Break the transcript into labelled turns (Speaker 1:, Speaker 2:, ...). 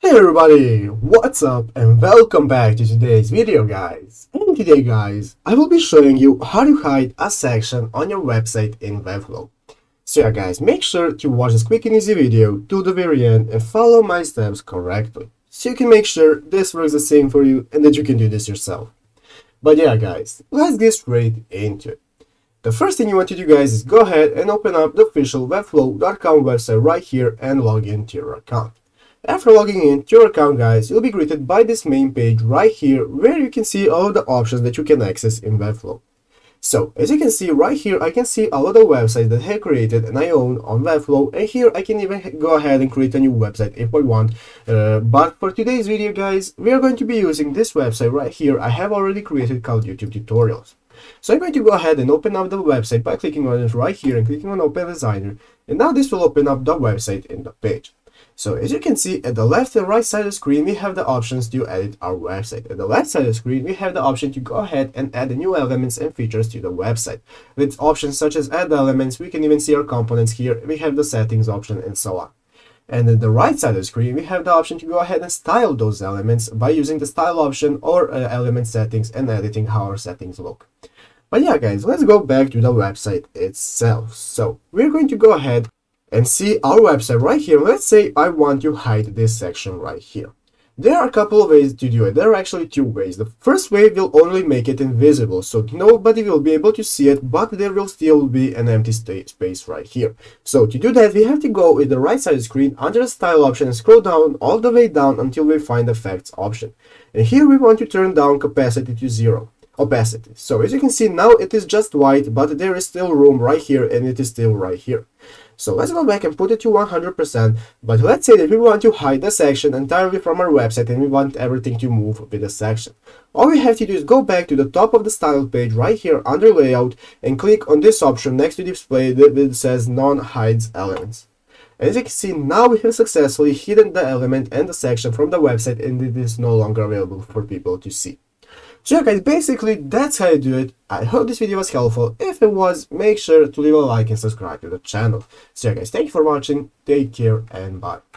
Speaker 1: Hey everybody, what's up and welcome back to today's video guys. And today guys, I will be showing you how to hide a section on your website in Webflow. So yeah guys, make sure to watch this quick and easy video to the very end and follow my steps correctly, so you can make sure this works the same for you and that you can do this yourself. But yeah guys, let's get straight into it. The first thing you want to do guys is go ahead and open up the official webflow.com website right here and log into your account. After logging into your account guys, you'll be greeted by this main page right here where you can see all of the options that you can access in Webflow. So as you can see right here, I can see a lot of websites that I have created and I own on Webflow, and here I can even go ahead and create a new website if I want. But for today's video guys, we are going to be using this website right here I have already created called YouTube Tutorials. So I'm going to go ahead and open up the website by clicking on it right here and clicking on Open Designer, and now this will open up the website in the page. So as you can see, at the left and right side of the screen, we have the options to edit our website. At the left side of the screen, we have the option to go ahead and add the new elements and features to the website. With options such as add elements, we can even see our components here. We have the settings option and so on. And at the right side of the screen, we have the option to go ahead and style those elements by using the style option or element settings and editing how our settings look. But yeah guys, let's go back to the website itself. So we're going to go ahead and see our website right here. Let's say I want to hide this section right here. There are a couple of ways to do it. There are actually two ways. The first way will only make it invisible, so nobody will be able to see it, but there will still be an empty space right here. So to do that, we have to go with the right side of the screen under the style option and scroll down all the way down until we find the effects option. And here we want to turn down opacity to 0. Opacity. So as you can see now it is just white, but there is still room right here and it is still right here. So let's go back and put it to 100%, but let's say that we want to hide the section entirely from our website and we want everything to move with the section. All we have to do is go back to the top of the style page right here under layout and click on this option next to display that says none hides elements. As you can see now we have successfully hidden the element and the section from the website and it is no longer available for people to see. So yeah guys, basically that's how you do it. I hope this video was helpful. If it was, make sure to leave a like and subscribe to the channel. So yeah guys, thank you for watching, take care and bye.